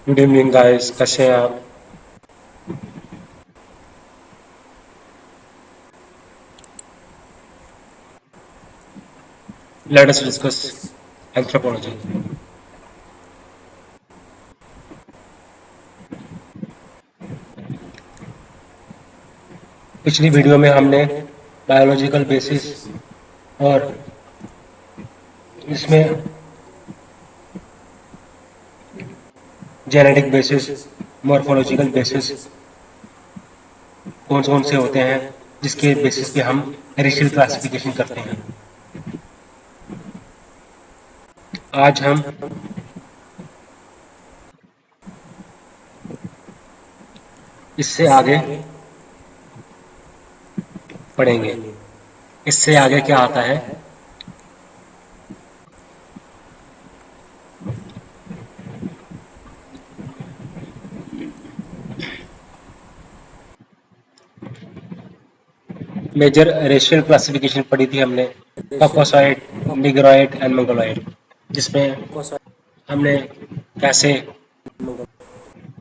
Good evening guys, कैसे हैं आप? Let us discuss anthropology. पिछली वीडियो में हमने बायोलॉजिकल बेसिस और इसमें जेनेटिक बेसिस, मॉर्फोलॉजिकल बेसिस कौन कौन से होते हैं जिसके बेसिस पे हम रेशियल क्लासिफिकेशन करते हैं। आज हम इससे आगे पढ़ेंगे। इससे आगे क्या आता है? मेजर रेशियल क्लासिफिकेशन पढ़ी थी हमने, कॉकसॉइड, निग्रॉइड एंड मंगोलॉइड, जिसमें हमने कैसे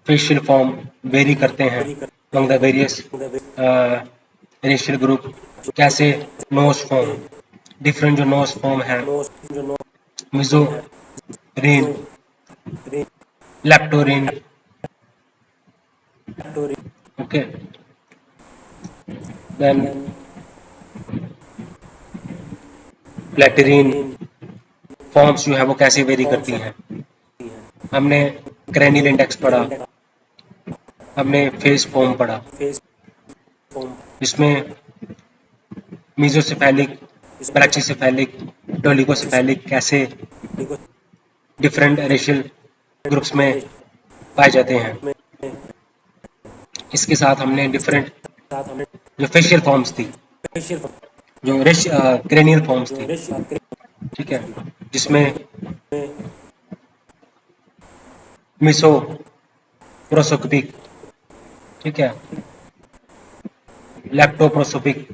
फेशियल फॉर्म वेरी करते हैं among the various racial group, कैसे नोज फॉर्म, डिफरेंट जो नोज फॉर्म है, मिजोरिन, लेप्टोरिन, ओके, देन प्लेटरीन फॉर्म्स जो है वो कैसे वेरी करती हैं। हमने क्रेनियल इंडेक्स पढ़ा, हमने फेस फॉर्म पढ़ा, जिसमें मीजोसेफेलिक, ब्रैक्सीसेफेलिक, डोलिगोसेफेलिक कैसे डिफरेंट रेशियल ग्रुप्स में पाए जाते हैं। इसके साथ हमने डिफरेंट जो फेशियल फॉर्म्स थी, जो क्रेनियल फॉर्म्स थी, ठीक है, जिसमें मिसो प्रोसोपिक, ठीक है, लैप्टोप्रोसोपिक,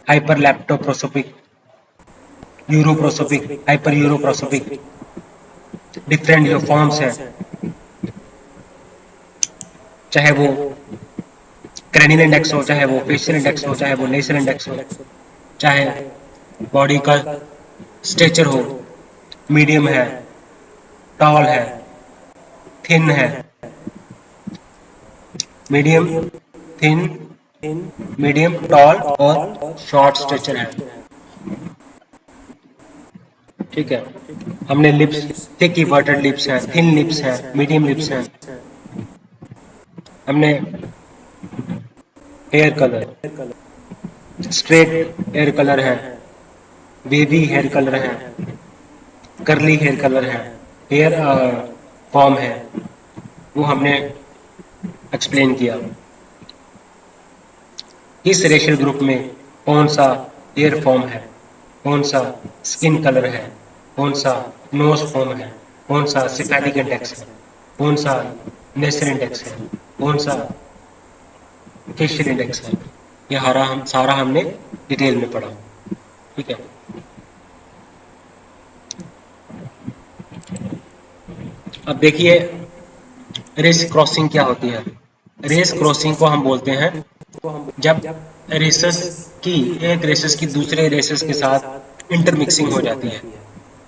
हाइपर लैप्टोप्रोसोपिक, यूरोप्रोसोपिक, हाइपर यूरोप्रोसोपिक, डिफरेंट जो फॉर्म्स हैं, चाहे वो क्रेनियल इंडेक्स हो, चाहे वो फेशियल इंडेक्स हो, चाहे वो नेशनल इंडेक्स हो, चाहे बॉडी का स्ट्रेचर हो, मीडियम है, टॉल है, थिन है, मीडियम, थिन, मीडियम, टॉल और शॉर्ट स्ट्रेचर है, ठीक है। हमने लिप्स, थिक इवर्टेड लिप्स है, थिन लिप्स है, मीडियम लिप्स है। हमने hair colour, straight hair colour है, वेवी हेयर कलर है, कर्ली हेयर कलर है, हेयर फॉर्म है, वो हमने एक्सप्लेन किया। किस रेशियल ग्रुप में कौन सा हेयर फॉर्म है, कौन सा स्किन कलर है, कौन सा नोज फॉर्म है, कौन सा सिफेलिक इंडेक्स है, कौन सा नेशनल इंडेक्स है, कौन सा फेशियल इंडेक्स है, ये सारा हमने डिटेल में पढ़ा, ठीक है। अब देखिए रेस क्रॉसिंग क्या होती है। रेस क्रॉसिंग को हम बोलते हैं जब रेसेस की एक रेसेस की दूसरे रेसेस के साथ इंटरमिक्सिंग हो जाती है,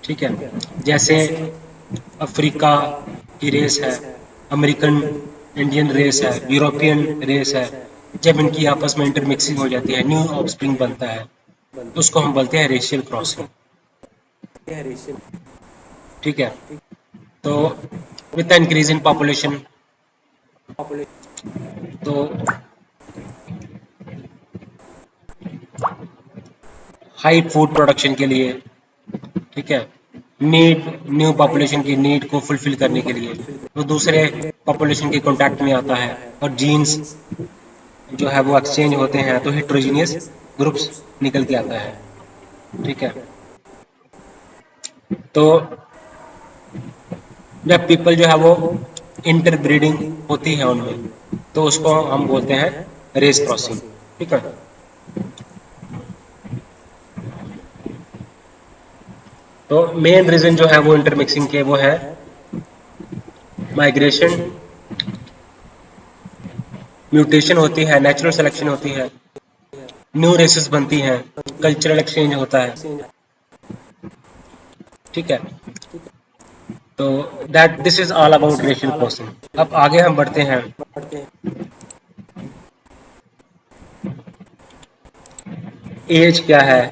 ठीक है। जैसे अफ्रीका की रेस है, अमेरिकन इंडियन रेस है, यूरोपियन रेस है, जब इनकी आपस में इंटरमिक्सिंग हो जाती है, न्यू ऑफस्प्रिंग बनता है, उसको हम बोलते हैं रेशियल क्रॉसिंग, ठीक है। तो with the increase in population, तो हाई फूड प्रोडक्शन के लिए, ठीक है, नीड, न्यू पॉपुलेशन की नीड को फुलफिल करने के लिए वो दूसरे पॉपुलेशन के कांटेक्ट में आता है और जीन्स जो है वो एक्सचेंज होते हैं, तो हेट्रोजीनियस ग्रुप्स निकल के आता है, ठीक है। तो जब पीपल जो है वो इंटरब्रीडिंग होती है उनमें, तो उसको हम बोलते हैं रेस क्रॉसिंग, ठीक है। तो मेन रीजन जो है वो इंटरमिक्सिंग के वो है माइग्रेशन, म्यूटेशन होती है, नेचुरल सिलेक्शन होती है, न्यू रेसेस बनती हैं, कल्चरल एक्सचेंज होता है। ठीक है, तो that this is all about racial crossing. अब आगे हम बढ़ते हैं। एज क्या है?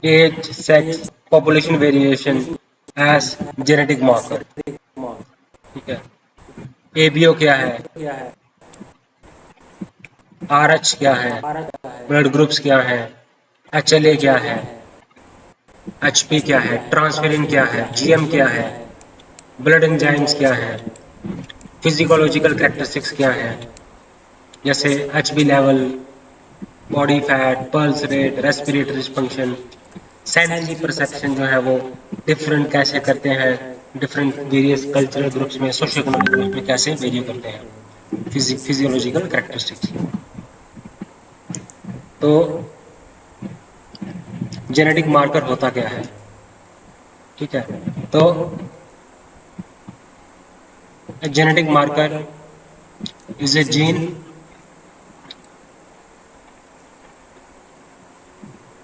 Age, sex, population variation as genetic marker. ठीक है, एबीओ क्या है? आरएच क्या है? ब्लड ग्रुप्स क्या है? एचएलए क्या है? एचपी क्या है? ट्रांसफेरिन क्या है? जीएम क्या है? ब्लड एंजाइम्स क्या है? फिजिकोलॉजिकल कैरेक्टरिस्टिक्स क्या है? जैसे HB level, body fat, pulse rate, respiratory function, sensory perception जो है वो डिफरेंट कैसे करते हैं, डिफरेंट वेरियस कल्चरल ग्रुप्स में, सोशो इकोनॉमिक ग्रुप्स में कैसे वेरी करते हैं, फिजियोलॉजिकल कैरेक्टरिस्टिक्स। तो जेनेटिक मार्कर होता क्या है? ठीक है, तो genetic marker is a gene,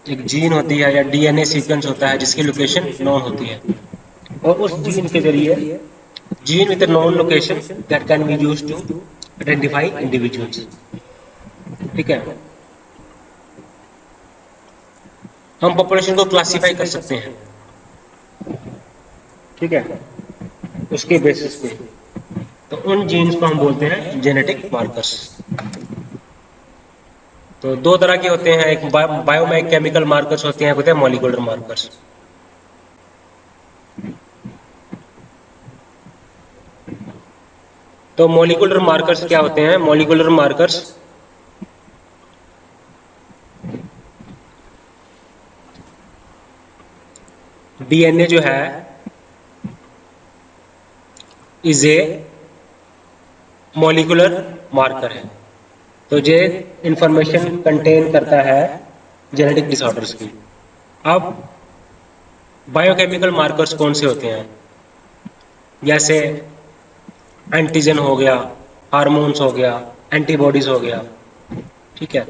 एक जीन होती है या डीएनए सीक्वेंस होता है जिसकी लोकेशन नोन होती है, और उस जीन के जरिए, gene with known location that can be used to identify individuals. ठीक है, हम पॉपुलेशन को क्लासिफाई कर सकते हैं, ठीक है, उसके बेसिस पे। तो उन जीन्स को हम बोलते हैं जेनेटिक मार्कर्स। तो दो तरह के होते हैं, एक बायोकेमिकल मार्कर्स होते हैं, होते हैं मॉलिक्यूलर मार्कर्स। तो मॉलिक्यूलर मार्कर्स क्या होते हैं? मॉलिक्यूलर मार्कर्स डीएनए जो है इज ए मॉलिक्यूलर मार्कर है, तो ये इंफॉर्मेशन कंटेन करता है जेनेटिक डिसऑर्डर्स की। अब बायोकेमिकल मार्कर्स कौन से होते हैं? जैसे एंटीजन हो गया, हार्मोन्स हो गया, एंटीबॉडीज हो गया। ठीक है,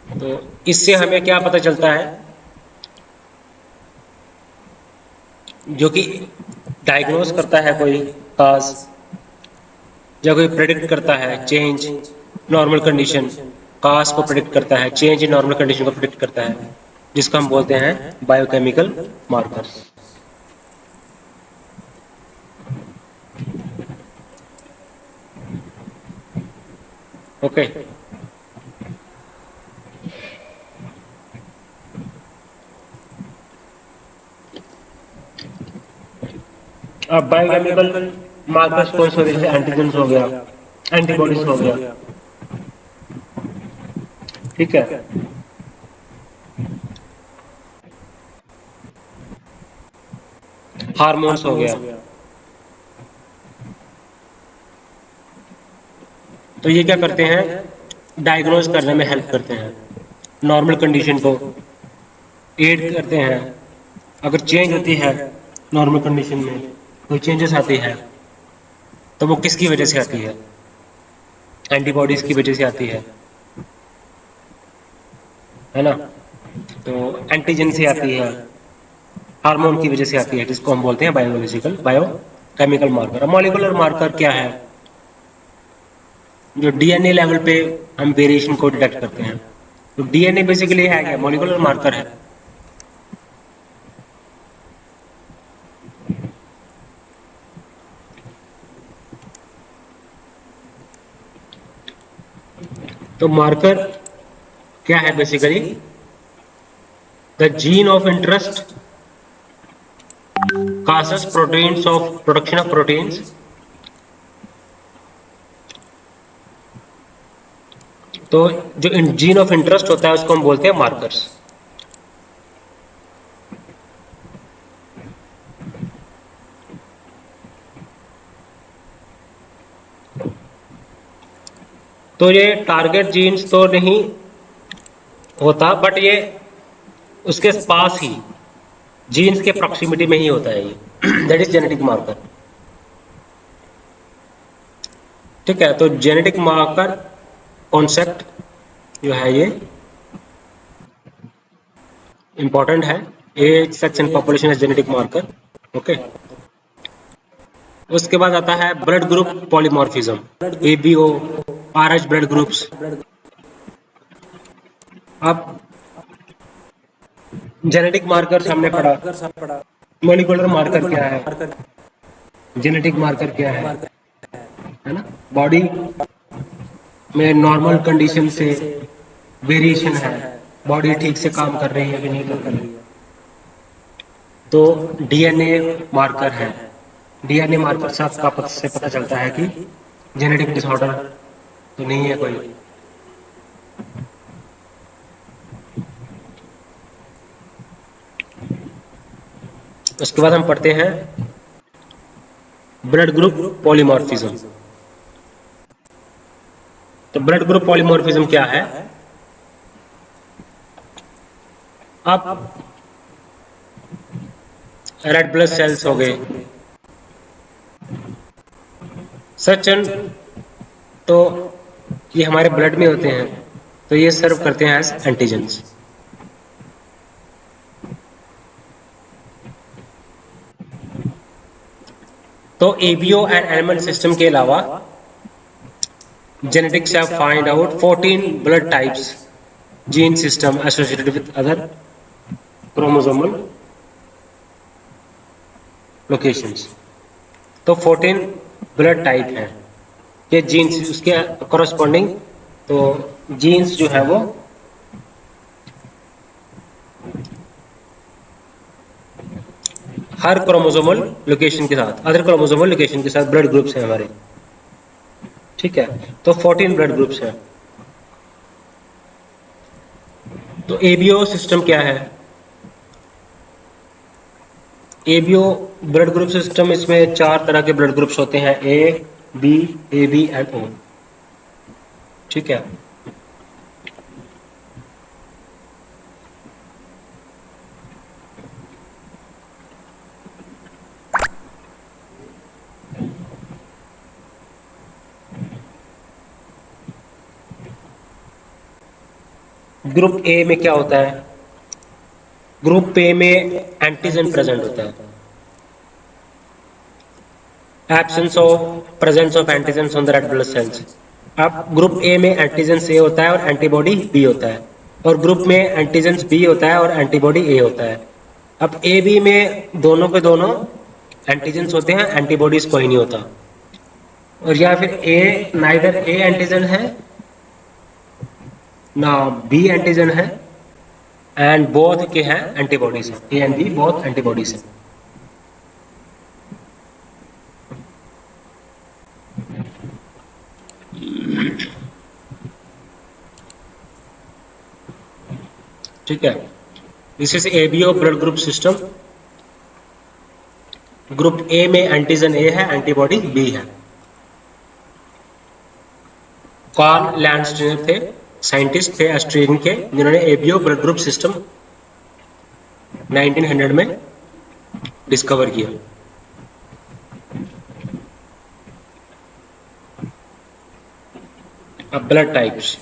तो इससे हमें क्या पता चलता है? जो कि डायग्नोस करता है कोई काज, या कोई प्रेडिक्ट करता है चेंज नॉर्मल कंडीशन, काज को प्रेडिक्ट करता है, चेंज इन नॉर्मल कंडीशन को प्रेडिक्ट करता है, जिसको हम बोलते हैं बायोकेमिकल मार्कर्स। ओके, अब बायोकेमिकल मार्कर्स कौन से? जैसे एंटीजन्स हो गया, एंटीबॉडीज हो गया। ठीक है, हार्मोन्स हो गया। तो ये क्या करते हैं? डायग्नोज करने में हेल्प करते हैं, नॉर्मल कंडीशन को एड करते हैं। अगर चेंज होती है नॉर्मल कंडीशन में, कोई चेंजेस आती है, तो वो किसकी वजह से आती है? एंटीबॉडीज की वजह से आती है ना? तो एंटीजन से आती है, हार्मोन की वजह से आती है, जिसको हम बोलते हैं biological biochemical marker. Molecular marker क्या है? जो डीएनए लेवल पे हम वेरिएशन को डिटेक्ट करते हैं। तो डीएनए बेसिकली है क्या? मॉलिक्यूलर मार्कर है। तो मार्कर क्या है? Basically the gene of interest causes proteins of production of proteins, तो जो जीन ऑफ इंटरेस्ट होता है उसको हम बोलते हैं मार्कर्स। तो ये टारगेट जीन्स तो नहीं होता, बट ये उसके पास ही जीन्स के प्रॉक्सिमिटी में ही होता है ये दैट इज जेनेटिक मार्कर। ठीक है, तो जेनेटिक मार्कर कॉन्सेप्ट जो है ये इंपॉर्टेंट है। Age, sex and population as genetic marker. Okay, उसके बाद आता है blood group polymorphism, ABO, Rh blood groups. अब जेनेटिक मार्कर्स हमने पढ़ा, मोलिकुलर मार्कर क्या है, जेनेटिक मार्कर क्या है ना। बॉडी में नॉर्मल कंडीशन से वेरिएशन है, बॉडी ठीक से काम कर रही है कि नहीं कर रही है, तो डीएनए मार्कर है। डीएनए मार्कर से आपका से पता चलता है कि जेनेटिक डिसऑर्डर तो नहीं है कोई। उसके बाद हम पढ़ते हैं ब्लड ग्रुप पॉलीमॉर्फिज्म। तो ब्लड ग्रुप पॉलीमॉर्फिज्म क्या है? अब रेड ब्लड सेल्स हो गए, सचिन, तो ये हमारे ब्लड में होते हैं, तो ये सर्व करते हैं एज एंटीजेंस। तो एबीओ एंड एनिमल सिस्टम के अलावा genetics have find out 14 blood types gene system associated with other chromosomal locations। तो 14 ब्लड टाइप हैं ये जीन्स, उसके कॉरस्पॉन्डिंग तो जीन्स जो है वो हर क्रोमोसोमल लोकेशन के साथ, अदर क्रोमोसोमल लोकेशन के साथ ब्लड ग्रुप्स हैं हमारे। ठीक है, तो 14 ब्लड ग्रुप्स हैं। तो एबीओ सिस्टम क्या है? एबीओ ब्लड ग्रुप सिस्टम, इसमें 4 तरह के ब्लड ग्रुप्स होते हैं, ए, बी, ए बी एंड ओ। ठीक है, ग्रुप ए में क्या होता है? ग्रुप ए में एंटीजन प्रेजेंट होता है, absence of presence of antigen on the red blood cells. अब ग्रुप ए में एंटीजन ए होता है और एंटीबॉडी बी होता है, और ग्रुप में एंटीजन बी होता है और एंटीबॉडी ए होता है। अब ए बी में दोनों पे दोनों एंटीजन होते हैं, एंटीबॉडीज कोई नहीं होता। और या फिर ए नाइदर ए एंटीजन है ना बी एंटीजन है, एंड बोथ के हैं एंटीबॉडीज हैं, A and B both antibodies हैं। ठीक है, this is ABO blood group system. Group A में एंटीजन ए है, एंटीबॉडी बी है। कार्ल लैंडस्टीनर थे, साइंटिस्ट थे ऑस्ट्रेलियन के, जिन्होंने एबीओ ब्लड ग्रुप सिस्टम 1900 में डिस्कवर किया। अब blood types,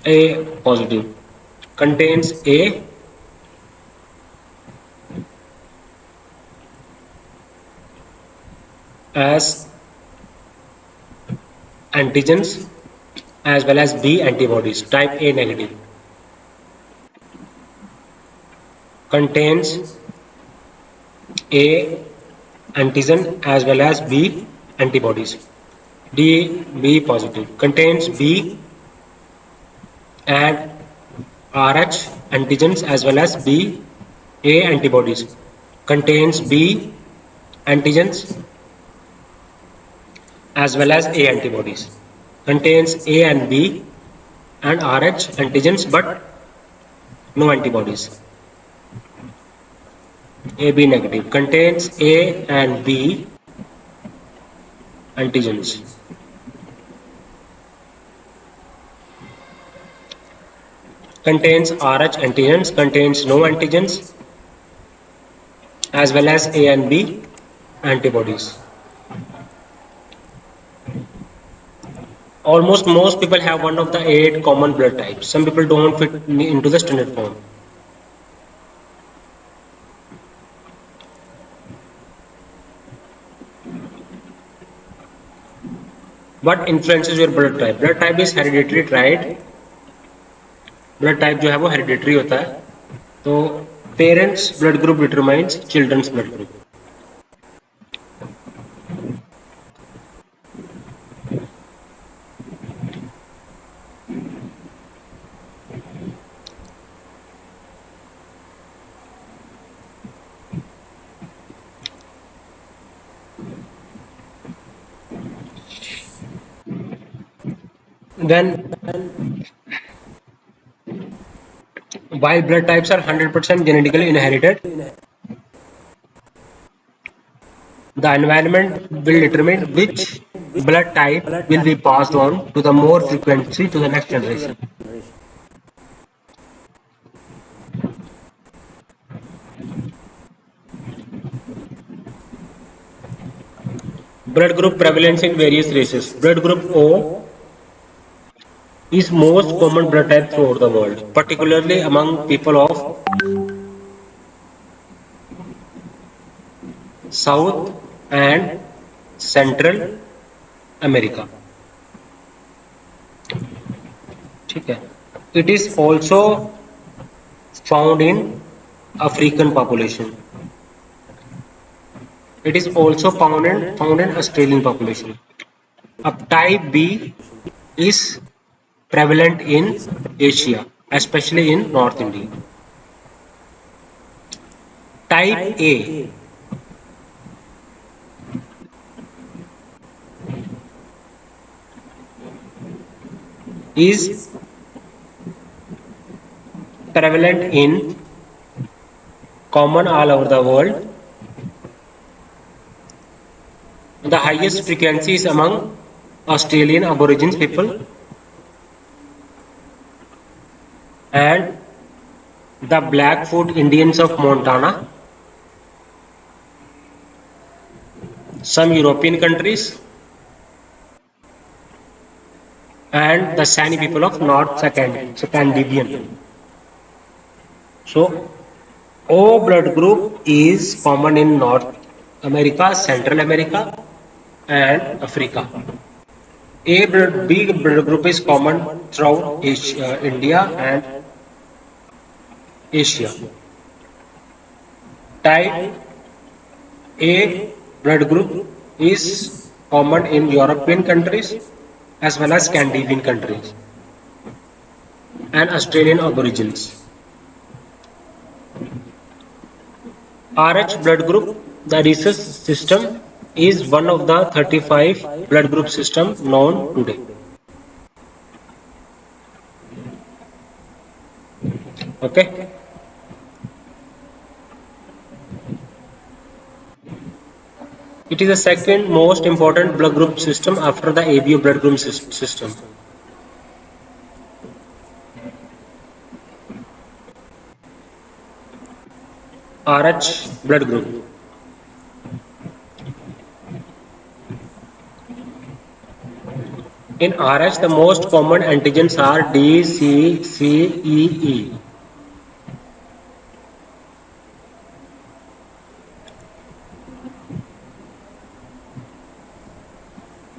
A positive contains A as antigens as well as B antibodies। Type A negative contains A antigen as well as B antibodies। D B positive contains B and RH antigens as well as B A antibodies। Contains B antigens as well as A antibodies। Contains A and B and RH antigens but no antibodies। AB negative contains A and B antigens contains Rh antigens, contains no antigens, as well as A and B antibodies. Almost most people have one of the 8 common blood types. Some people don't fit into the standard form. What influences your blood type? Blood type is hereditary trait. Blood type जो है वो hereditary होता है, तो parents blood group determines children's blood group. Then, while blood types are 100% genetically inherited, the environment will determine which blood type will be passed on to the more frequency to the next generation. Blood group prevalence in various races. Blood group O is most common blood type throughout the world, particularly among people of South and Central America. ठीक है. It is also found in African population. It is also found in Australian population. अब type B is prevalent in Asia, especially in North India. Type A is prevalent in common all over the world. The highest frequency is among Australian Aborigines people and the Blackfoot Indians of Montana, some European countries, and the Sami people of North Scandinavian. So, O blood group is common in North America, Central America, and Africa. B blood group is common throughout Asia, India and Asia. Type A blood group is common in European countries as well as Scandinavian countries and Australian Aborigines. Rh blood group, the rhesus system, is one of the 35 blood group system known today. Okay. It is the second most important blood group system after the ABO blood group system. Rh blood group. In Rh, the most common antigens are D, C, C, E, E.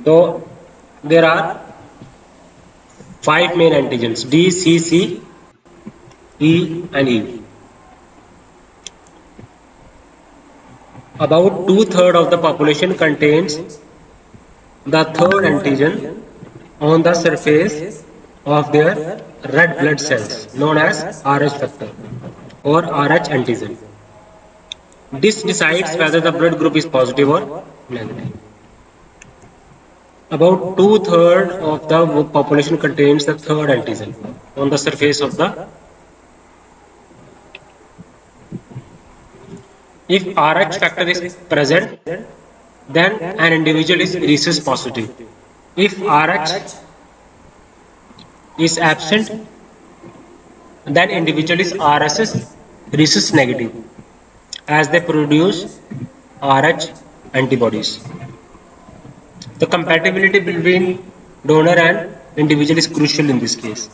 So there are 5 main antigens: D, C, C, E, and E. About 2/3 of the population contains the third antigen on the surface of their red blood cells, known as Rh factor or Rh antigen. This decides whether the blood group is positive or negative. About 2/3 of the population contains the third antigen on the surface of the. If Rh factor is present, then an individual is rhesus positive. If Rh is absent, then individual is RS rhesus negative as they produce RH antibodies. The compatibility between donor and individual is crucial in this case.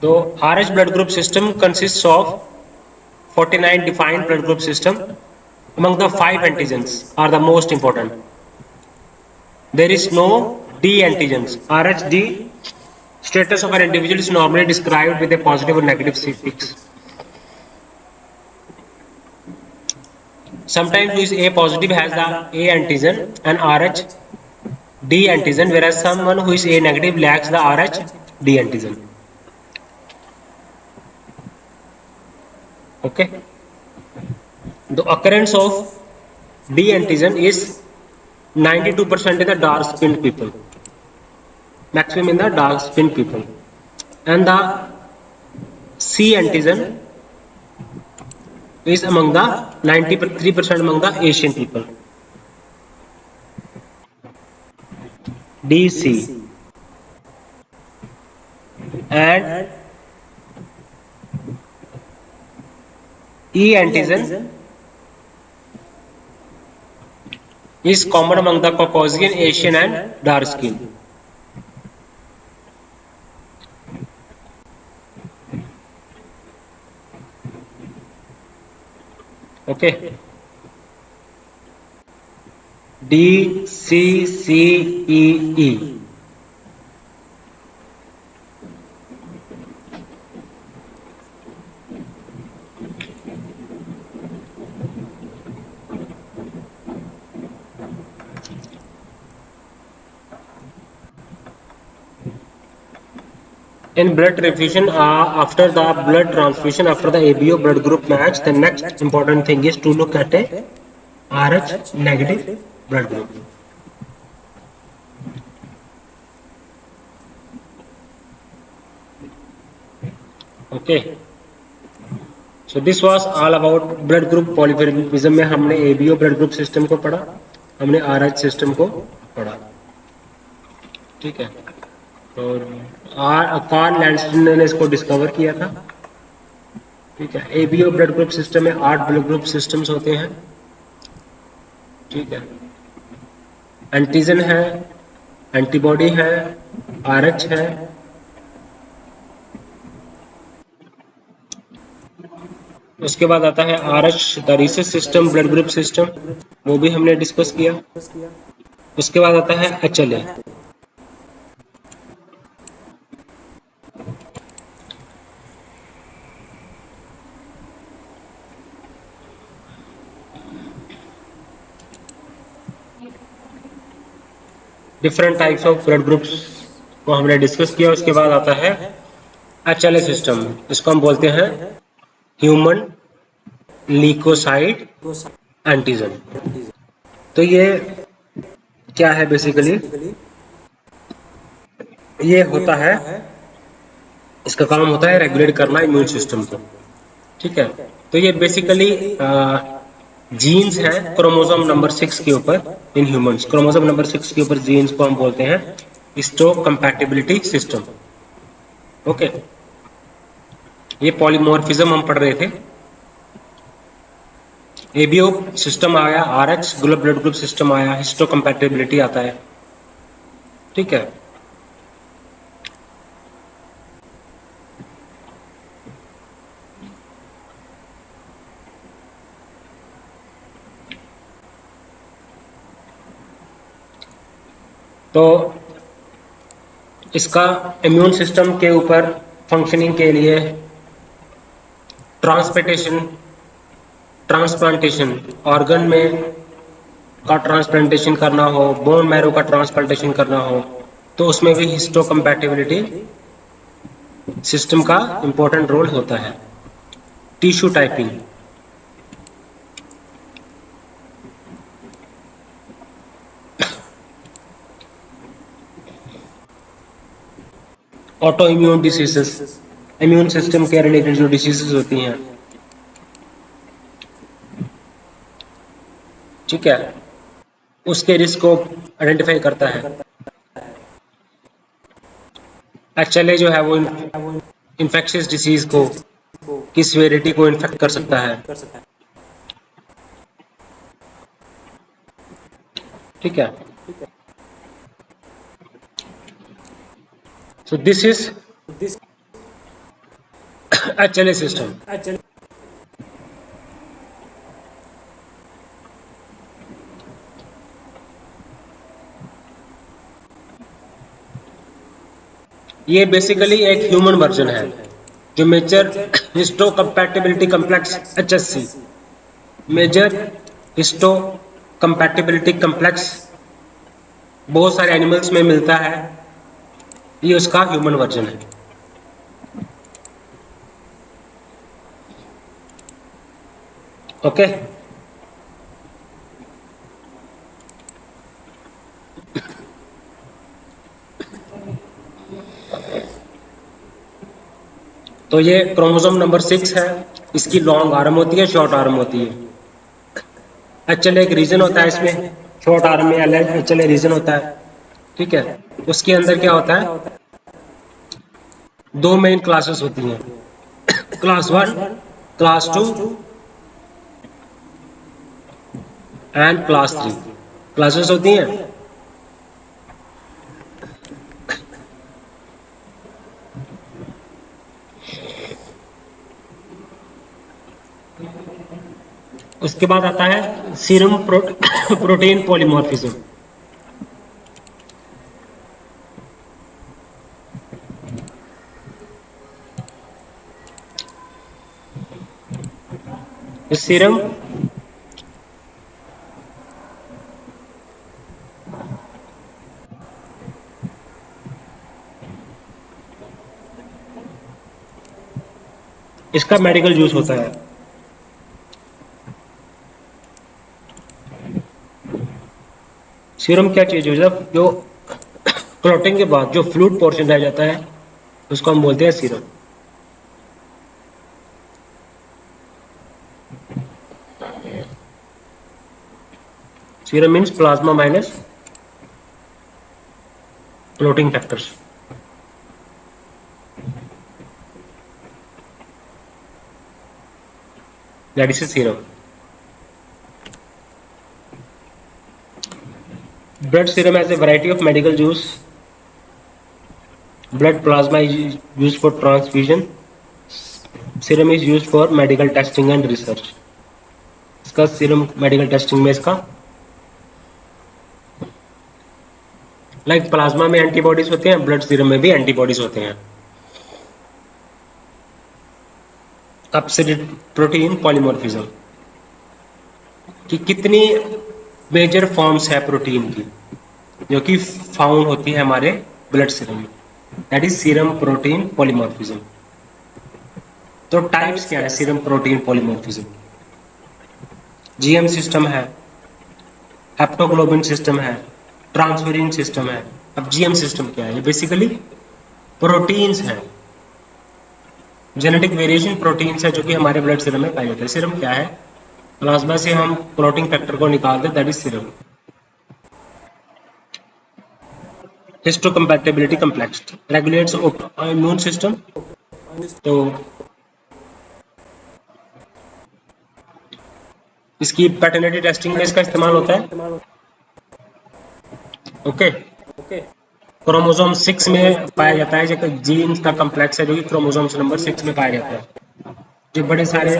The RH blood group system consists of 49 defined blood group system. Among the 5 antigens are the most important. There is no D antigens. RHD status of an individual is normally described with a positive or negative suffix. Sometimes who is A positive has the A antigen and RH D antigen, whereas someone who is A negative lacks the RH D antigen. Okay. The occurrence of D antigen is 92% in the dark skinned people, maximum in the dark skinned people, and the C antigen is among the 93% among the Asian people. DC and E antigen is common among the Caucasian, Asian and dark skin. Okay. D, C, C, E, E. In blood transfusion, after the blood transfusion, after the ABO blood group match, the next important thing is to look at a RH negative blood group. Okay. So this was all about blood group polymorphism में हमने ABO blood group system को पढ़ा, हमने RH system को पढ़ा, ठीक है. तो कार्ल लैंडस्टन ने इसको डिस्कवर किया था, ठीक है. एबीओ ब्लड ग्रुप सिस्टम में 8 ब्लड ग्रुप सिस्टम्स होते हैं, ठीक है. एंटीजन है, एंटीबॉडी है, आरएच है, उसके बाद आता है RH the recess system blood group system, वो भी हमने डिस्कस किया. उसके बाद आता है HLA. Different types of blood groups को हमने डिस्कस किया. उसके बाद आता है एचएलए सिस्टम, इसको हम बोलते हैं ह्यूमन ल्यूकोसाइट एंटीजन. तो ये क्या है बेसिकली, ये होता है, इसका काम होता है रेगुलेट करना इम्यून सिस्टम को, ठीक है. तो ये बेसिकली जीन्स हैं क्रोमोसोम नंबर 6 के ऊपर इन ह्यूमंस. क्रोमोसोम नंबर 6 के ऊपर जीन्स को हम बोलते हैं हिस्टोकम्पैटिबिलिटी सिस्टम. ओके. ये पॉलीमॉर्फिज्म हम पढ़ रहे थे. एबीओ सिस्टम आया, आरएच ब्लड ग्रुप सिस्टम आया, हिस्टोकम्पैटिबिलिटी आता है, ठीक है. तो इसका इम्यून सिस्टम के ऊपर फंक्शनिंग के लिए ट्रांसप्लांटेशन ऑर्गन में का ट्रांसप्लांटेशन करना हो, बोन मैरो का ट्रांसप्लांटेशन करना हो, तो उसमें भी हिस्टोकम्पैटिबिलिटी सिस्टम का इंपॉर्टेंट रोल होता है. Tissue typing, auto immune diseases, immune system के रिलेटेड जो डिसीजेस होती हैं, ठीक है, उसके रिस्क को आइडेंटिफाई करता है. HLA जो है वो इन्फेक्शियस डिसीज को की सीवेरिटी को इन्फेक्ट कर सकता है। ठीक है, so this is HLA system. ये बेसिकली एक ह्यूमन वर्जन है जो major histocompatibility complex HSC, major histocompatibility complex बहुत सारे एनिमल्स में मिलता है, ये उसका ह्यूमन वर्जन है। ओके, तो ये क्रोमोसोम नंबर 6 है, इसकी लॉन्ग आर्म होती है, शॉर्ट आर्म होती है। HLA एक रीजन होता है, इसमें शॉर्ट आर्म में HLA रीजन होता है। ठीक है, उसके अंदर क्या होता है, दो मेन क्लासेस होती हैं, class 1, class 2 and class 3 classes होती हैं। उसके बाद आता है सीरम प्रोटीन पॉलीमॉर्फिज्म। सीरम इसका मेडिकल यूज होता है। सीरम क्या चीज है, जब जो क्लॉटिंग के बाद जो फ्लूइड पोर्शन रह जाता है उसको हम बोलते हैं serum. Serum means plasma minus clotting factors. That is a serum. Blood serum has a variety of medical use. Blood plasma is used for transfusion. Serum is used for medical testing and research. इसका serum medical testing में इसका like plasma में antibodies होते हैं, blood serum में भी antibodies होते हैं। अब प्रोटीन पॉलीमॉर्फिज्म कि कितनी मेजर फॉर्म्स है प्रोटीन की जो कि फाउंड होती है हमारे ब्लड सीरम में, that is serum protein polymorphism. तो टाइप्स क्या है serum protein polymorphism? GM system है, हेप्टोग्लोबिन सिस्टम है, ट्रांसफेरिन सिस्टम है। अब जीएम सिस्टम क्या है? ये बेसिकली प्रोटीन्स हैं, जेनेटिक वेरिएशन प्रोटीन्स है जो कि हमारे ब्लड सीरम में पाए जाते हैं। सीरम क्या है? प्लाज्मा से हम क्लॉटिंग फैक्टर को निकालते हैं, that is serum. Histocompatibility complex regulates immune system. तो इसकी पैटर्निटी टेस्टिंग में इसका इस्तेमाल होता है। ओके, क्रोमोसोम 6 में पाया जाता है, जो जीन्स का कम्प्लेक्स है जो कि क्रोमोसोम्स नंबर 6 में पाया जाता है, जो बड़े सारे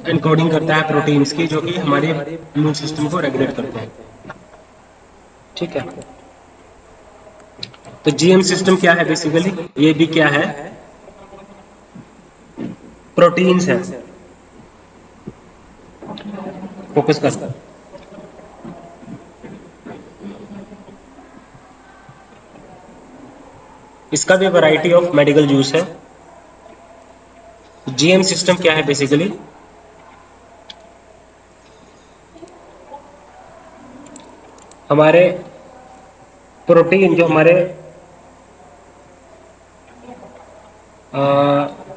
एनकोडिंग करता है प्रोटीन्स की जो कि हमारे इम्यून सिस्टम को रेगुलेट करते हैं। ठीक है, तो जीएम सिस्टम क्या है? बेसिकली ये भी क्या है? प्रोटीन्स है। फोकस कर। इसका भी वैरायटी ऑफ मेडिकल यूज है। जीएम सिस्टम क्या है? बेसिकली हमारे प्रोटीन जो हमारे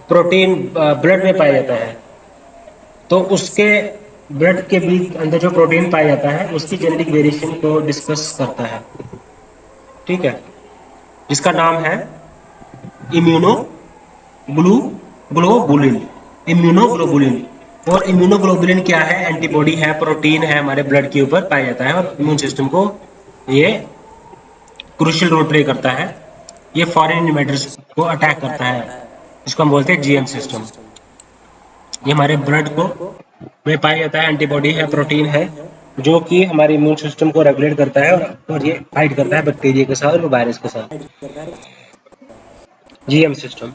प्रोटीन ब्लड में पाया जाता है, तो उसके ब्लड के बीच अंदर जो प्रोटीन पाया जाता है उसकी जेनेटिक वेरिएशन को डिस्कस करता है। ठीक है, जिसका नाम है इम्यूनो ग्लू ग्लोबुलिन। इम्यूनोग्लोबुलिन। और इम्यूनोग्लोबुलिन क्या है? एंटीबॉडी है, प्रोटीन है, हमारे ब्लड के ऊपर पाया जाता है और इम्यून सिस्टम को ये क्रूशियल रोल प्ले करता है। ये फॉरेन इन्वेडर्स को अटैक करता है, जिसको हम बोलते हैं जीएम सिस्टम। ये हमारे ब्लड को में पाया जाता है, एंटीबॉडी है, प्रोटीन है, जो कि हमारे इम्यून सिस्टम को रेगुलेट करता है और ये फाइट करता है बैक्टीरिया के साथ और वायरस के साथ। GM system.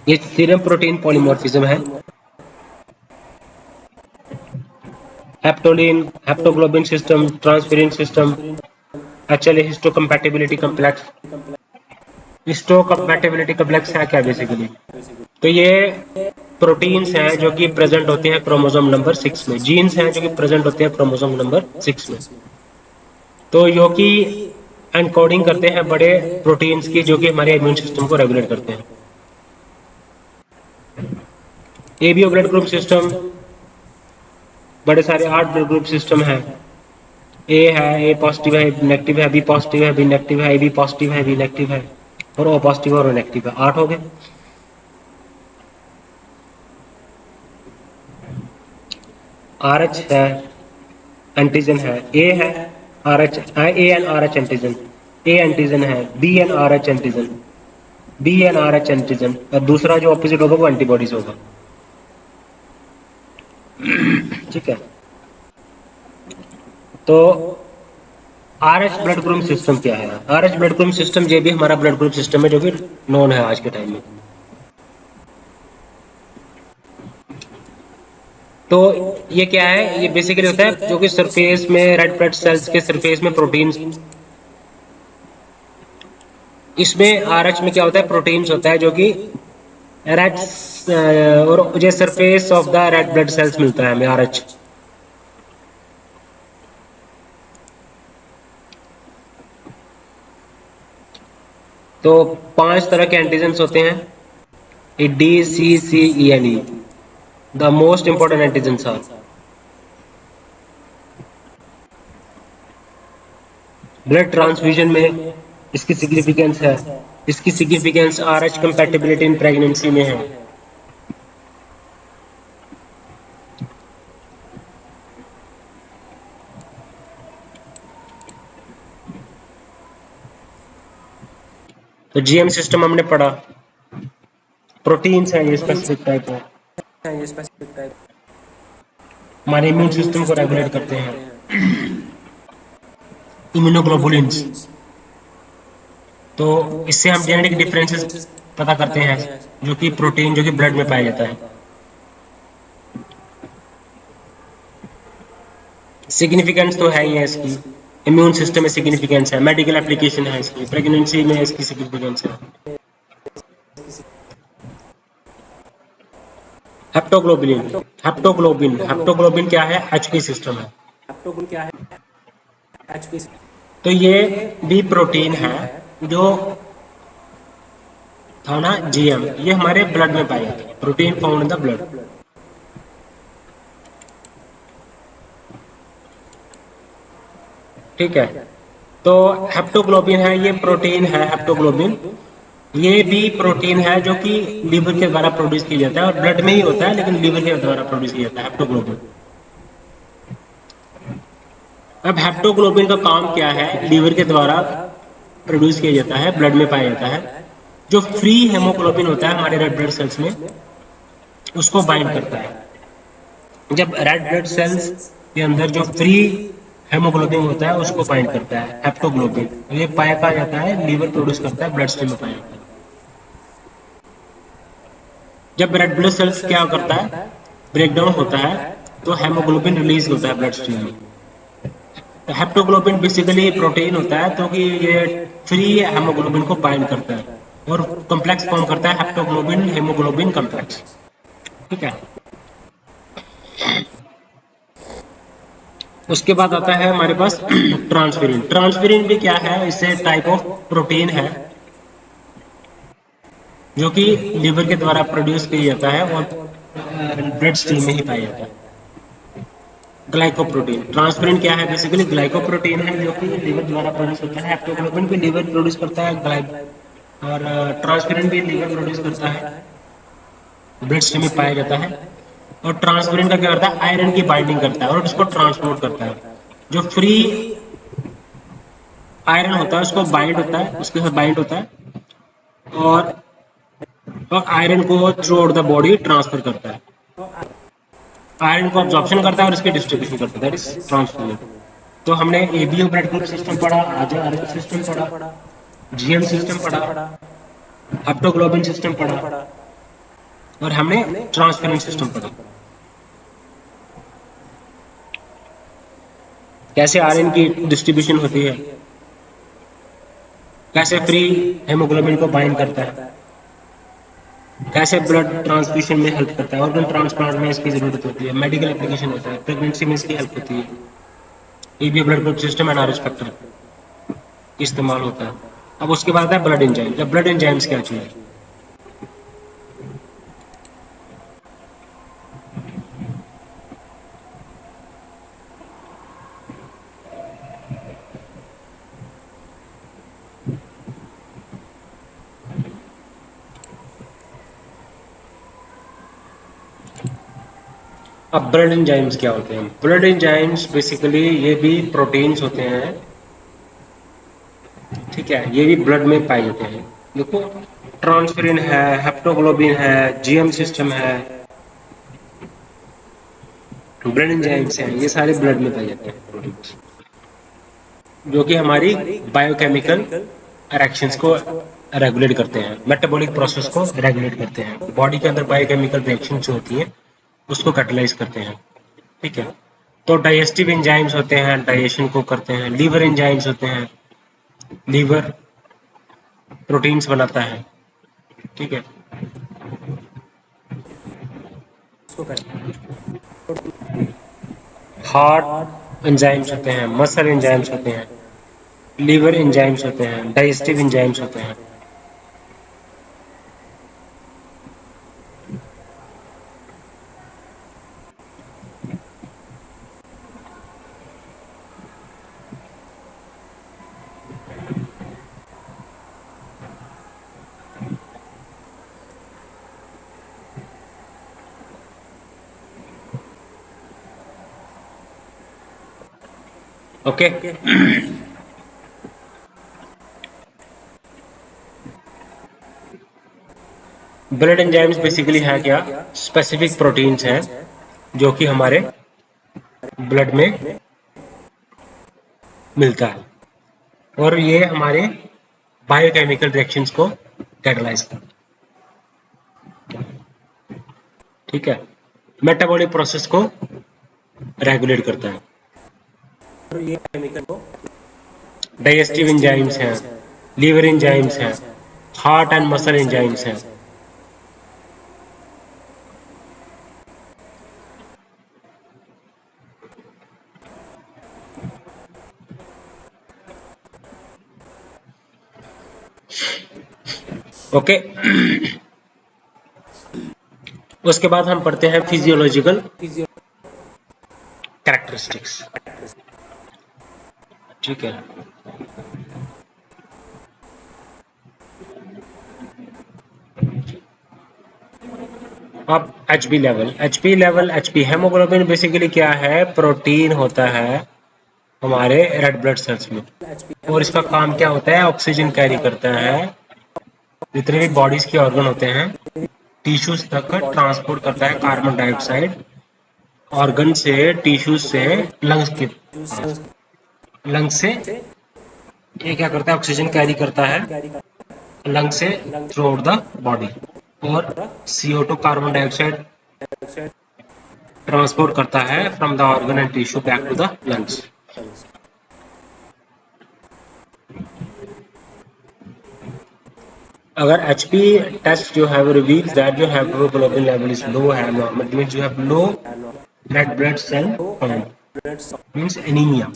ये सीरम प्रोटीन पॉलीमॉर्फिज्म है। हेप्टोलिन, haptoglobin system, transferrin system, actually histocompatibility complex. Histocompatibility complex है क्या बेसिकली? तो ये प्रोटीन्स हैं जो कि प्रेजेंट होते हैं क्रोमोसोम नंबर 6 में, जीन्स हैं जो कि प्रेजेंट होते हैं क्रोमोसोम नंबर 6 में। तो यो कि एनकोडिंग करते हैं बड़े प्रोटीन्स की, जो कि हमारे इम्यून सिस्टम को रेगुलेट करते हैं। एबीओ ब्लड ग्रुप सिस्टम, बड़े सारे 8 ब्लड ग्रुप सिस्टम है। ए है, ए पॉजिटिव है, नेगेटिव है, बी पॉजिटिव है, बी नेगेटिव है, बी पॉजिटिव है, बी नेगेटिव है, और ओ पॉजिटिव और ओ नेगेटिव है। 8 हो गए। आर एच है, एंटीजन है। ए है R H, A N R H antigen, A antigen है। B N R H antigen, B N R H antigen, और दूसरा जो ऑपोजिट होगा वो एंटीबॉडीज होगा। ठीक है। तो R H blood group system क्या है? R H blood group system ये भी हमारा ब्लड ग्रुप सिस्टम है, जो कि नॉन है आज के टाइम में। तो ये क्या है? ये बेसिकली होता है जो कि सरफेस में रेड ब्लड सेल्स के सरफेस में प्रोटीन्स, इसमें आरएच में क्या होता है? प्रोटीन्स होता है जो कि रेड और जो surface of the red blood cells मिलता है हमें आरएच। तो 5 तरह के एंटीजन्स होते हैं, D C C E and E. The most important antigens are blood transfusion में इसकी सिग्निफिकेंस है। इसकी significance Rh compatibility in pregnancy में है। तो जीएम सिस्टम हमने पढ़ा, प्रोटीन्स है ये स्पेसिफिक टाइप है, हमारे इम्यून सिस्टम को रेगुलेट करते हैं। इम्यूनोग्लोबुलिन्स, तो इससे हम जेनेटिक डिफरेंसेस पता करते हैं, जो कि प्रोटीन जो कि ब्लड में पाया जाता है। सिग्निफिकेंस तो है ही है इसकी, इम्यून सिस्टम में सिग्निफिकेंस है, मेडिकल एप्लीकेशन है इसकी, प्रेगनेंसी में इसकी सिग्निफिकेंस है। हेप्टोग्लोबिन, हेप्टोग्लोबिन, हेप्टोग्लोबिन क्या है? एचपी सिस्टम है। तो ये भी प्रोटीन है जो था ना जीएम, ये हमारे ब्लड में पाया जाता है, protein found in the blood. ठीक है। तो हेप्टोग्लोबिन है, ये प्रोटीन है हेप्टोग्लोबिन। ये भी प्रोटीन है जो कि लीवर के द्वारा प्रोड्यूस किया जाता है, और ब्लड में ही होता है लेकिन लीवर के द्वारा प्रोड्यूस किया जाता है हेप्टोग्लोबिन। अब हेप्टोग्लोबिन का काम क्या है? लीवर के द्वारा प्रोड्यूस किया जाता है, ब्लड में पाया जाता है। जो फ्री हेमोग्लोबिन होता है हमारे रेड ब्लड सेल्स में, उसको बाइंड करता है। जब रेड ब्लड सेल्स के अंदर जो फ्री हेमोग्लोबिन होता है उसको बाइंड करता है हेप्टोग्लोबिन, ये पाया जाता है, लीवर प्रोड्यूस करता है, ब्लड स्ट्रीम में पाया जाता है। जब रेड ब्लड सेल्स क्या करता है? ब्रेक डाउन होता है, तो हेमोग्लोबिन रिलीज होता है ब्लड स्ट्रीम में। तो हेप्टोग्लोबिन बेसिकली प्रोटीन होता है, तो कि ये फ्री हेमोग्लोबिन को बाइंड करता है और कॉम्प्लेक्स फॉर्म करता है, हेप्टोग्लोबिन हेमोग्लोबिन कॉम्प्लेक्स। ठीक है। उसके बाद आता है हमारे पास ट्रांसफेरिन। ट्रांसफेरिन भी क्या है? इससे टाइप ऑफ प्रोटीन है जो कि लीवर के द्वारा प्रोड्यूस किया जाता है और ब्लड स्ट्रीम में ही पाया जाता है। ग्लाइकोप्रोटीन। ट्रांसपेरेंट क्या है? बेसिकली ग्लाइकोप्रोटीन है जो कि लीवर द्वारा प्रोड्यूस होता है। हेप्टोग्लोबिन भी लीवर प्रोड्यूस करता है, और ट्रांसपेरेंट भी लीवर प्रोड्यूस करता है, ब्लड स्ट्रीम में पाया जाता है। और ट्रांसपेरेंट का क्या करता है? आयरन की बाइंडिंग करता है और उसको ट्रांसपोर्ट करता है। जो फ्री आयरन होता है उसको बाइंड होता है, उसके साथ बाइंड होता है, और आयरन को through out the body transfer करता है। आयरन को ऑब्जॉर्प्शन करता है और इसकी डिस्ट्रीब्यूशन करता है, दैट इज ट्रांसपोर्ट। तो हमने एबीओ ब्लड ग्रुप सिस्टम पढ़ा, आरएच सिस्टम पढ़ा, जीएम सिस्टम पढ़ा, हेप्टोग्लोबिन सिस्टम पढ़ा, और हमने ट्रांसपेरेंट सिस्टम पढ़ा। कैसे आयरन की डिस्ट्रीब्यूशन होती है, कैसे फ्री हेमोग्लोबिन को बाइंड करता है, कैसे ब्लड ट्रांसफ्यूजन में हेल्प करता है, ऑर्गन ट्रांसप्लांट में इसकी जरूरत होती है, मेडिकल एप्लीकेशन होता है, प्रेगनेंसी में इसकी हेल्प होती है, EBO blood group system and RH factor इस्तेमाल होता है। अब उसके बाद है ब्लड एंजाइम। जब ब्लड एंजाइम्स क्या चीज है? अब ब्लड एंजाइम्स क्या होते हैं? ब्लड एंजाइम्स बेसिकली ये भी प्रोटीन्स होते हैं, ठीक है, ये भी ब्लड में पाए जाते हैं। देखो, ट्रांसफेरिन है, हेप्टोग्लोबिन है, जीएम सिस्टम है, ब्लड एंजाइम्स हैं, ये सारे ब्लड में पाए जाते हैं प्रोटीन्स, जो कि हमारी बायोकेमिकल रिएक्शंस को रेगुलेट करते हैं, मेटाबॉलिक प्रोसेस को रेगुलेट करते हैं, बॉडी के अंदर बायोकेमिकल रिएक्शंस जो होती है उसको कैटलाइज करते हैं, ठीक है। तो डाइजेस्टिव एंजाइम्स होते हैं, डाइजेशन को करते हैं। लीवर एंजाइम्स होते हैं, लीवर प्रोटीन्स बनाता है, ठीक है। हार्ट एंजाइम्स होते हैं, मसल एंजाइम्स होते हैं, लीवर एंजाइम्स होते हैं, डाइजेस्टिव एंजाइम्स होते हैं। ओके, ब्लड एंजाइम्स बेसिकली है क्या? स्पेसिफिक प्रोटीन्स हैं जो कि हमारे ब्लड में मिलता है, और ये हमारे बायोकेमिकल रिएक्शंस को कैटलाइज करता है, ठीक है। मेटाबॉलिक प्रोसेस को रेगुलेट करता है। डाइजेस्टिव एंजाइम्स हैं, लीवर एंजाइम्स हैं, हार्ट एंड मसल एंजाइम्स हैं। ओके, उसके बाद हम पढ़ते हैं फिजियोलॉजिकल कैरेक्टरिस्टिक्स, ठीक है। अब एच पी हेमोग्लोबिन बेसिकली क्या है? प्रोटीन होता है हमारे रेड ब्लड सेल्स में, और इसका काम क्या होता है? ऑक्सीजन कैरी करता है, जितने भी बॉडीज के ऑर्गन होते हैं टिश्यूज तक ट्रांसपोर्ट करता है कार्बन डाइऑक्साइड, ऑर्गन से, टिश्यूज से लंग्स के पास। लंग्स से ये क्या करता है? ऑक्सीजन कैरी करता है लंग से थ्रू आउट द बॉडी, और CO2 कार्बन डाइऑक्साइड ट्रांसपोर्ट करता है from the organ and tissue back to the lungs. अगर HP टेस्ट जो है वो reveals that your haemoglobin level is low है, normal means you have low red blood cell count, means anaemia.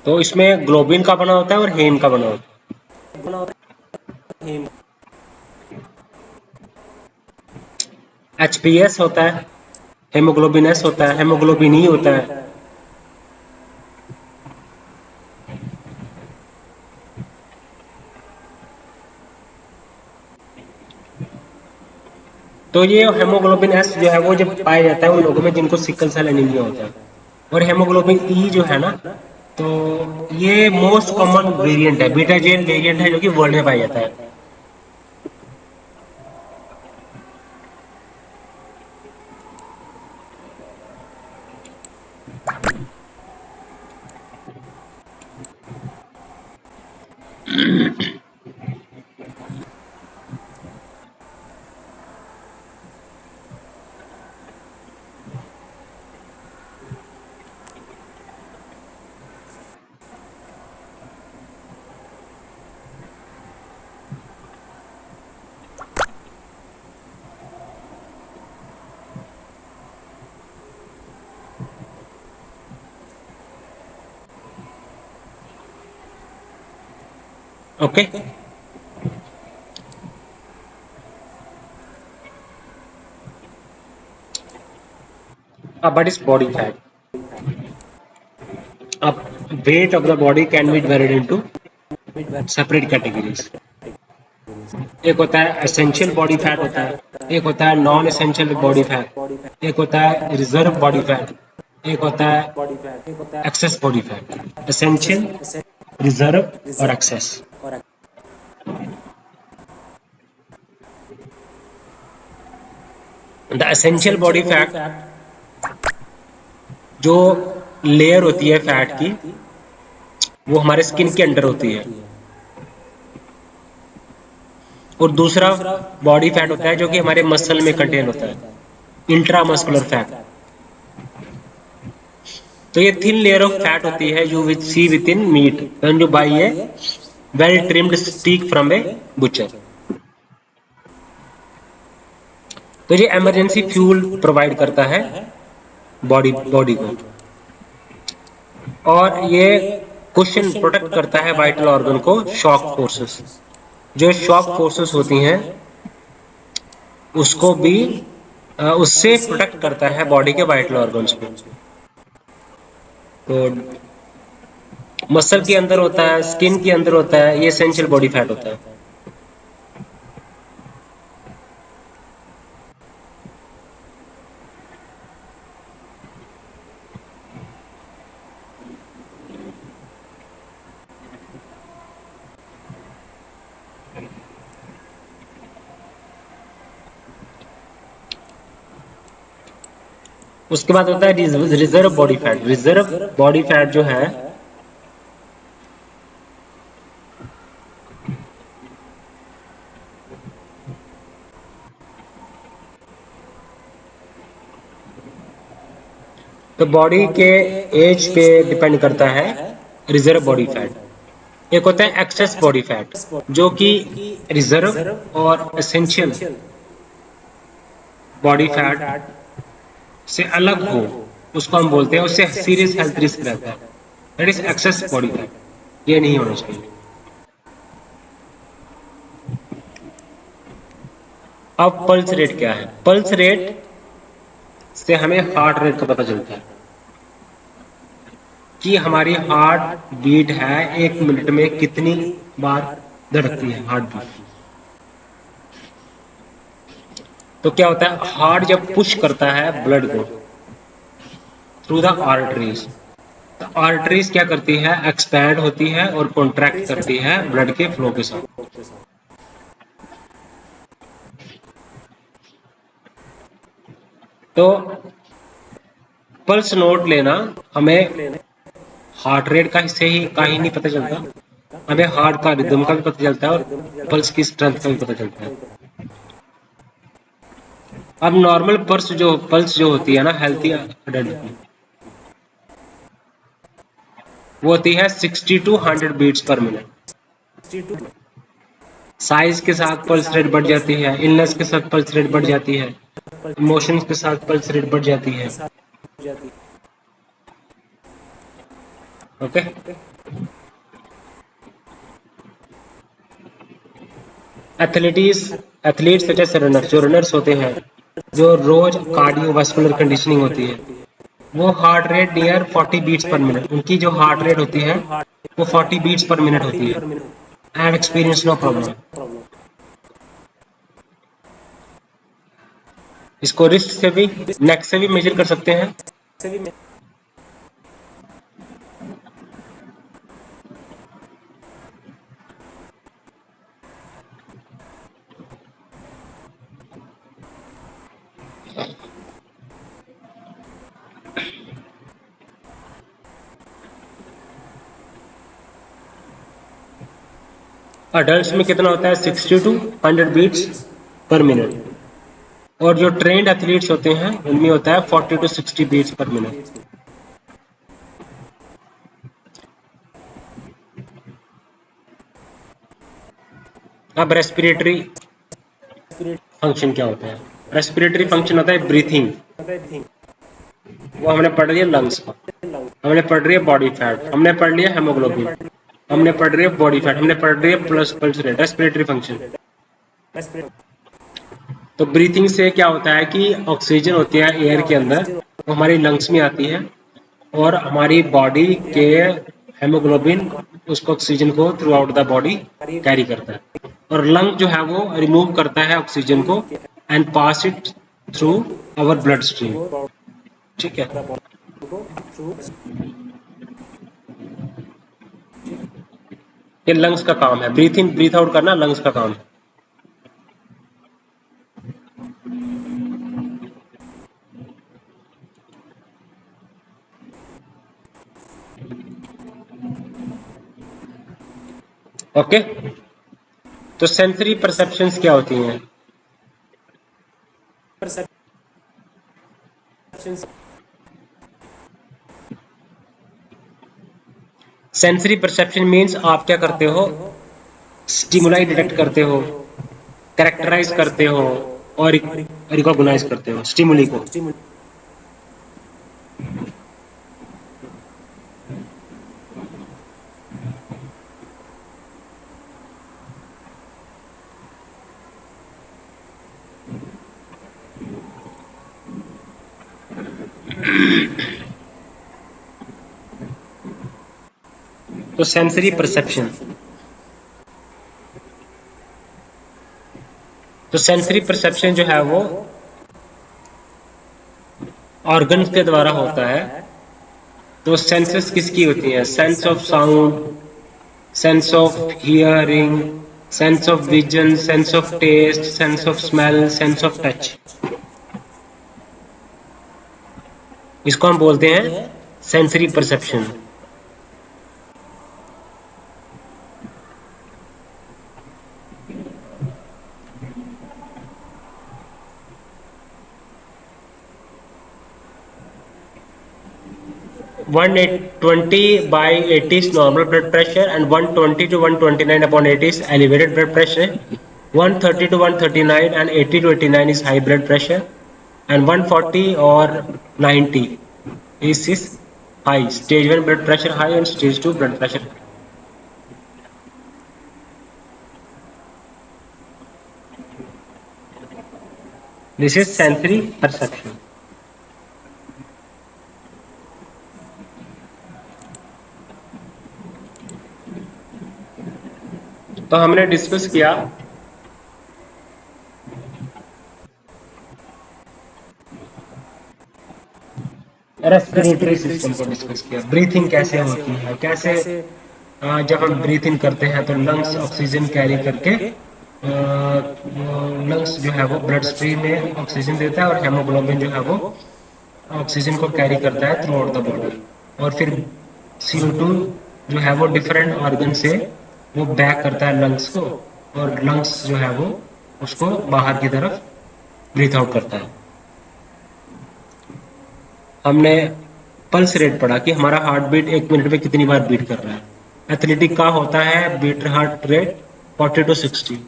तो इसमें globin का बना होता है और हेम का बना होता है। HbS होता है, हेमोग्लोबिन S होता है, हेमोग्लोबिन E होता है। तो ये हेमोग्लोबिन S जो है वो जब पाया जाता है उन लोगों में जिनको सिकल सेल एनीमिया होता है। और हेमोग्लोबिन E जो है ना, तो ये मोस्ट कॉमन वेरिएंट है, बीटा जेन वेरिएंट है जो कि वर्ल्ड में पाया जाता है। ओके, अब व्हाट इज बॉडी फैट? अब weight of the body can be divided into separate categories. एक होता है एसेंशियल बॉडी फैट होता है, एक होता है नॉन एसेंशियल बॉडी फैट, एक होता है रिजर्व बॉडी फैट, एक होता है excess body fat. Essential, reserve और excess. The essential body fat जो लेयर होती है फैट की, वो हमारे स्किन के अंडर होती है। और दूसरा बॉडी फैट होता है जो कि हमारे मसल में कंटेन होता है, इंट्रामस्कुलर फैट। तो ये थिन लेयर ऑफ फैट होती है जो which see within meat when you buy a well trimmed steak from a butcher. तो ये इमरजेंसी फ्यूल प्रोवाइड करता है बॉडी को, और ये कुशन प्रोटेक्ट करता है वाइटल ऑर्गन को शॉक फोर्सेस। जो शॉक फोर्सेस होती हैं उसको भी उससे प्रोटेक्ट करता है बॉडी के वाइटल ऑर्गन्स को। तो मसल के अंदर होता है, स्किन के अंदर होता है, ये एसेंशियल बॉडी फैट होता है। उसके बाद होता है reserve body fat. Reserve body fat जो है तो बॉडी के एज पे डिपेंड करता है रिजर्व बॉडी फैट। एक होता है एक्सेस बॉडी फैट जो कि रिजर्व और एसेंशियल बॉडी फैट से अलग हो, उसको हम बोलते हैं, उससे सीरियस हेल्थ रिस्क रहता है। That is access body fat, ये नहीं होना चाहिए। अब पल्स रेट क्या है? पल्स रेट से हमें हार्ट रेट का पता चलता है कि हमारी हार्ट बीट है 1 मिनट में कितनी बार धड़कती है हार्ट बीट। तो क्या होता है, हार्ट जब पुश करता है ब्लड को थ्रू द आर्टरीज, तो आर्टरीज क्या करती है, एक्सपैंड होती है और कॉन्ट्रैक्ट करती है ब्लड के फ्लो के साथ। तो पल्स नोट लेना हमें हार्ट रेट का ही नहीं पता चलता, हमें हार्ट का रिदम का भी पता चलता है और पल्स की स्ट्रेंथ का भी पता चलता है। अब नॉर्मल पल्स जो होती है ना हेल्थी अडल्ट की, वो होती है 60 to 100 beats per minute. Size के साथ पल्स रेट बढ़ जाती है, इलनेस के साथ पल्स रेट बढ़ जाती है, इमोशंस के साथ पल्स रेट बढ़ जाती है। Okay, athletes such as runners, जो रनर्स होते हैं जो रोज कार्डियोवास्कुलर कंडीशनिंग होती है, वो heart rate near 40 beats per minute, उनकी जो हार्ट रेट होती है वो 40 बीट्स पर मिनट होती है, एंड एक्सपीरियंस नो प्रॉब्लम। इसको रिस्ट से भी, नेक से भी मेजर कर सकते हैं। अडल्ट में कितना होता है? 60 टू 100 बीट्स पर मिनट, और जो ट्रेंड एथलीट्स होते हैं उनमें होता है 40 टू 60 बीट्स पर मिनट। अब रेस्पिरेटरी फंक्शन क्या होता है? रेस्पिरेटरी फंक्शन होता है ब्रीथिंग, वो हमने पढ़ लिया लंग्स का, हमने पढ़ रही है बॉडी फैट, हमने पढ़ लिया हेमोग्लोबिन, हमने पढ़ रही है बॉडी फैट, हमने पढ़ रही है plus pulse rate, respiratory function. तो ब्रीथिंग से क्या होता है कि ऑक्सीजन होती है एयर के अंदर, वो हमारी लंग्स में आती है, और हमारी बॉडी के हेमोग्लोबिन उसको ऑक्सीजन को through out the body carry करता है, और लंग जो है वो रिमूव करता है ऑक्सीजन को and pass it through our blood stream. ठीक है, ये लंग्स का काम है, ब्रीथ इन ब्रीथ आउट करना लंग्स का काम है। ओके, तो सेंसरी परसेप्शंस क्या होती हैं? सेंसरी परसेप्शन मीन्स आप क्या करते हो? स्टिमुलाई डिटेक्ट करते हो, कैरेक्टराइज करते हो और रिकॉग्नाइज करते हो स्टिमुली को। तो सेंसरी परसेप्शन, तो सेंसरी परसेप्शन जो है वो ऑर्गन्स के द्वारा होता है। तो सेंसेस किसकी होती है? Sense of sound, sense of hearing, sense of vision, sense of taste, sense of smell, sense of touch. इसको हम बोलते हैं sensory perception. One 20/80 is normal blood pressure and 120 to 129/80 is elevated blood pressure. 130 to 139 and 80 to 89 is high blood pressure, and 140 or 90 is high. Stage 1 blood pressure high and stage 2 blood pressure high. This is sensory perception. तो हमने discuss किया respiratory system को, discuss किया breathing कैसे होती है, कैसे जब हम ब्रीथ इन करते हैं तो लंग्स ऑक्सीजन कैरी करके लंग्स जो है वो ब्लड स्ट्रीम में ऑक्सीजन देता है, और हेमोग्लोबिन जो है वो ऑक्सीजन को कैरी करता है थ्रू आउट द बॉडी, और फिर CO2 जो है वो डिफरेंट ऑर्गन से वो बैक करता है लंग्स को, और लंग्स जो है वो उसको बाहर की तरफ ब्रीथ आउट करता है। हमने पल्स रेट पढ़ा कि हमारा हार्ट बीट 1 मिनट में कितनी बार बीट कर रहा है। एथलेटिक का होता है बीट हार्ट रेट 40 to 60।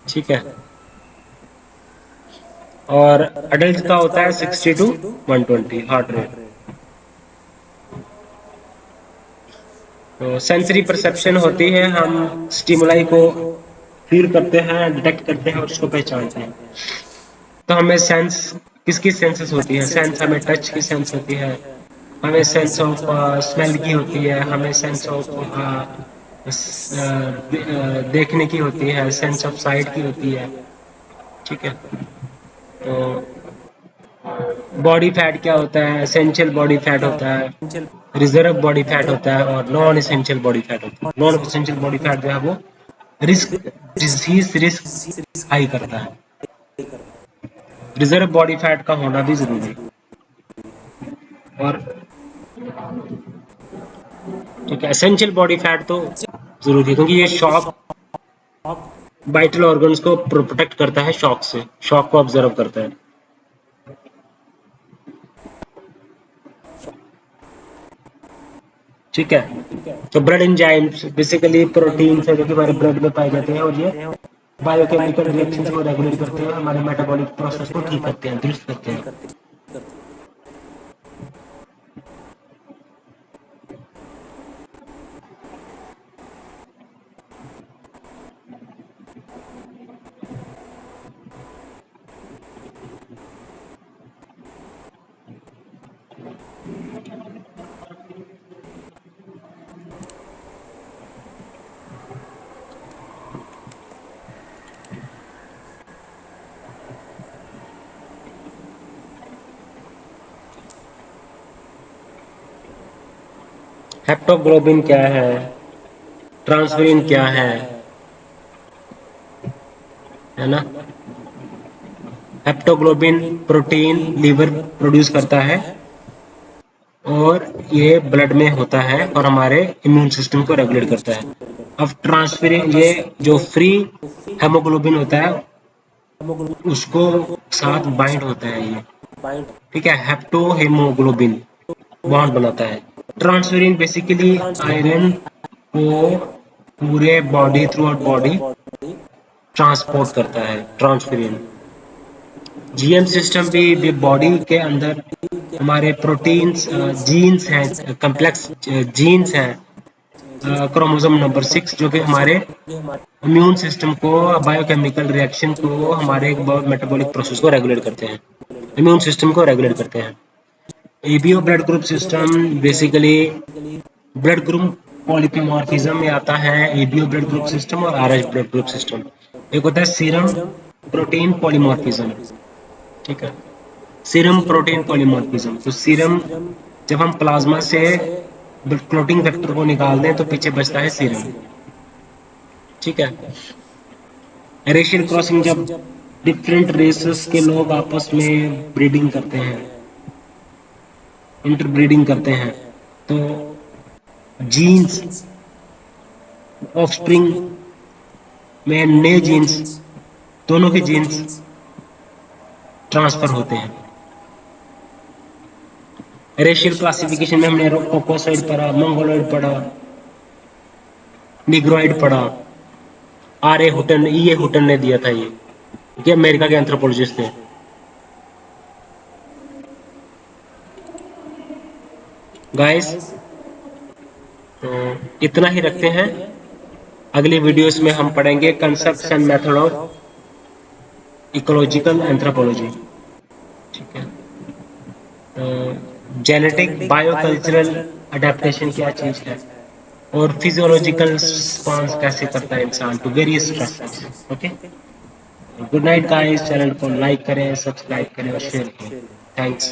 ठीक है, और अडल्ट का होता है 60 to 120 हार्ट रेट। तो सेंसरी परसेप्शन होती है, हम स्टिमुलाई को फील करते हैं, डिटेक्ट करते हैं और उसको पहचानते हैं। तो हमें सेंस किसकी सेंसेस होती है? सेंस हमें टच की सेंस होती है, हमें सेंस ऑफ स्मेल की होती है, हमें सेंस ऑफ देखने की होती है, सेंस ऑफ साइट की होती है। ठीक है, तो बॉडी फैट क्या होता है? एसेंशियल बॉडी फैट होता है, रिजर्व बॉडी फैट होता है और नॉन एसेंशियल बॉडी फैट होता है। नॉन एसेंशियल बॉडी फैट जो है वो रिस्क डिजीज रिस्क हाई करता है। रिजर्व बॉडी फैट का होना भी जरूरी है। और ठीक है, एसेंशियल बॉडी फैट तो जरूरी है क्योंकि ये शॉक वाइटल ऑर्गन्स को प्रोटेक्ट करता है, शॉक से, शॉक को ऑब्जर्व करता है। ठीक है, तो ब्लड एंजाइम्स बेसिकली प्रोटीन है जो कि हमारे ब्लड में पाए जाते हैं और ये बायोकेमिकल रिएक्शन को रेगुलेट करते हैं, हमारे मेटाबॉलिक प्रोसेस को ठीक करते हैं, दुरुस्त करते हैं। हेप्टोग्लोबिन क्या है? ट्रांसफेरिन क्या है ना? हेप्टोग्लोबिन प्रोटीन लीवर प्रोड्यूस करता है और ये ब्लड में होता है और हमारे इम्यून सिस्टम को रेगुलेट करता है। अब ट्रांसफेरिन, ये जो फ्री हेमोग्लोबिन होता है उसको साथ बाइंड होता है ये। ठीक है, हेप्टो हेमोग्लोबिन बॉन्ड बनाता है। ट्रांसफेरिन बेसिकली आयरन को पूरे body through out body transport करता है। ट्रांसफेरिन जीएम सिस्टम भी बॉडी के अंदर हमारे प्रोटीन्स जीन्स हैं, कम्प्लेक्स जीन्स हैं, क्रोमोसोम नंबर 6 जो कि हमारे इम्यून सिस्टम को, बायोकेमिकल रिएक्शन को, हमारे मेटाबॉलिक प्रोसेस को रेगुलेट करते हैं, इम्यून सिस्टम को रेगुलेट करते हैं। ABO blood group system basically blood group polymorphism में आता है, एबीओ ब्लड ग्रुप सिस्टम और आरएच ब्लड ग्रुप सिस्टम। एक होता है सीरम प्रोटीन पॉलीमॉर्फिज्म। ठीक है, सीरम प्रोटीन पॉलीमॉर्फिज्म। तो सीरम, जब हम प्लाज्मा से क्लोटिंग फैक्टर को निकाल दें तो पीछे बचता है सीरम। ठीक है, रेशियल क्रॉसिंग, जब डिफरेंट रेसेस के लोग आपस में ब्रीडिंग करते हैं, इंटरब्रीडिंग करते हैं, तो जीन्स, ऑफस्प्रिंग में नए जीन्स, दोनों के जीन्स ट्रांसफर होते हैं। रेशियल क्लासिफिकेशन में हमने कोकोसॉइड पढ़ा, मंगोलॉइड पढ़ा, निग्रोइड पढ़ा, R A Hutton, E A Hutton ने दिया था ये अमेरिका के एंथ्रोपोलॉजिस्ट थे। गाइस, तो इतना ही रखते हैं। अगली वीडियोस में हम पढ़ेंगे concepts and method of ecological anthropology. ठीक है, तो जेनेटिक बायोकल्चरल अडेप्टेशन क्या चीज है और फिजियोलॉजिकल रिस्पॉन्स कैसे करता है इंसान to various stresses. Okay, good night guys. Channel को लाइक करें, सब्सक्राइब करें और शेयर करें। थैंक्स।